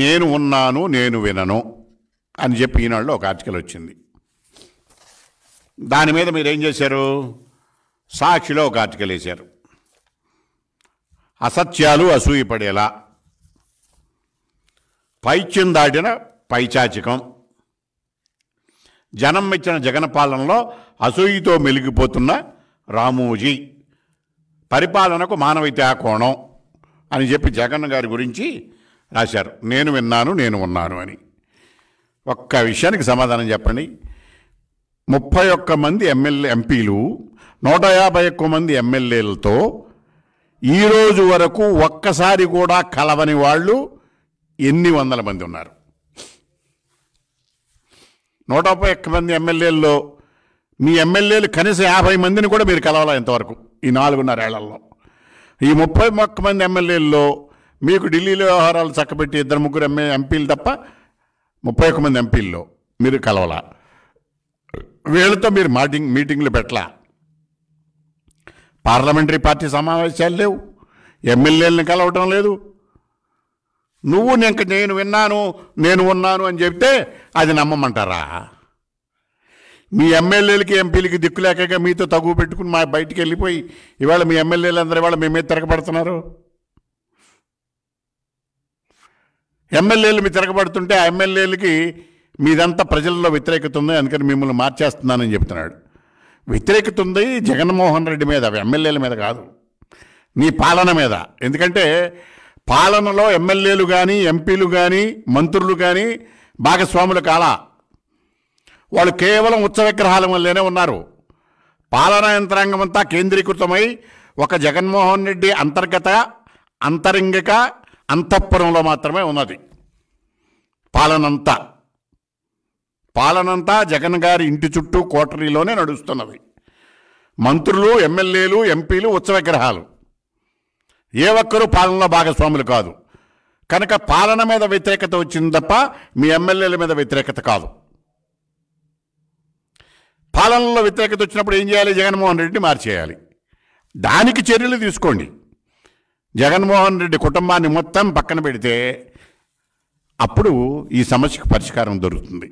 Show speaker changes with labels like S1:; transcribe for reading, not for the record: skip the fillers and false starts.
S1: నేను ఉన్నాను నేను వినను అని చెప్పి ఈనాడులో ఒక ఆర్టికల్ వచ్చింది. దాని మీద మీరు ఏం చేశారు? సాక్షిలో ఒక ఆర్టికల్ వేశారు. అసత్యాలు అసూయపడేలా, పైచ్యం దాటిన పైచాచికం, జనం మెచ్చిన జగన్ పాలనలో అసూయతో మెలిగిపోతున్న రామోజీ, పరిపాలనకు మానవీయతా కోణం అని చెప్పి జగన్ గారి గురించి రాశారు. నేను విన్నాను నేను ఉన్నాను అని. ఒక్క విషయానికి సమాధానం చెప్పండి. 31 మంది ఎంపీలు 151 మంది ఎమ్మెల్యేలతో ఈరోజు వరకు ఒక్కసారి కూడా కలవని వాళ్ళు ఎన్ని వందల మంది ఉన్నారు? 151 మంది ఎమ్మెల్యేల్లో మీ ఎమ్మెల్యేలు కనీసం 50 మందిని కూడా మీరు కలవాలా ఇంతవరకు ఈ 4.5 ఏళ్లలో? ఈ 31 మంది ఎమ్మెల్యేల్లో మీకు ఢిల్లీలో వ్యవహారాలు చక్కబెట్టి 2-3 ఎంపీలు తప్ప 31 మంది ఎంపీల్లో మీరు కలవాలా? వీళ్ళతో మీరు మీటింగ్లు పెట్టలా, పార్లమెంటరీ పార్టీ సమావేశాలు లేవు, ఎమ్మెల్యేలను కలవటం లేదు. నువ్వు నేను విన్నాను నేను ఉన్నాను అని చెప్తే అది నమ్మమంటారా? మీ ఎమ్మెల్యేలకి ఎంపీలకి దిక్కులేక మీతో తగువ పెట్టుకుని మా బయటికి వెళ్ళిపోయి ఇవాళ మీ ఎమ్మెల్యేలు అందరూ ఇవాళ మీ మీద తిరగబడుతున్నారు. ఎమ్మెల్యేలు మీ తిరగబడుతుంటే ఆ ఎమ్మెల్యేలకి మీదంతా ప్రజల్లో వ్యతిరేకత ఉంది, అందుకని మిమ్మల్ని మార్చేస్తున్నానని చెప్తున్నాడు. వ్యతిరేకత ఉంది జగన్మోహన్ రెడ్డి మీద, ఎమ్మెల్యేల మీద కాదు, నీ పాలన మీద. ఎందుకంటే పాలనలో ఎమ్మెల్యేలు కానీ ఎంపీలు కానీ మంత్రులు కానీ భాగస్వాములు కాలా, వాళ్ళు కేవలం ఉత్సవ విగ్రహాల వల్లనే ఉన్నారు. పాలనా యంత్రాంగం అంతా కేంద్రీకృతమై ఒక జగన్మోహన్ రెడ్డి అంతరింగిక అంతఃపురంలో మాత్రమే ఉన్నది. పాలనంతా జగన్ గారి ఇంటి చుట్టూ కోటరీలోనే నడుస్తున్నది. మంత్రులు ఎమ్మెల్యేలు ఎంపీలు ఉత్సవ విగ్రహాలు, ఏ ఒక్కరూ పాలనలో భాగస్వాములు కాదు. కనుక పాలన మీద వ్యతిరేకత వచ్చింది తప్ప మీ ఎమ్మెల్యేల మీద వ్యతిరేకత కాదు. పాలనలో వ్యతిరేకత వచ్చినప్పుడు ఏం చేయాలి? జగన్మోహన్ రెడ్డిని మార్చేయాలి. దానికి చర్యలు తీసుకోండి. జగన్మోహన్ రెడ్డి కుటుంబాన్ని మొత్తం పక్కన పెడితే అప్పుడు ఈ సమస్యకు పరిష్కారం దొరుకుతుంది.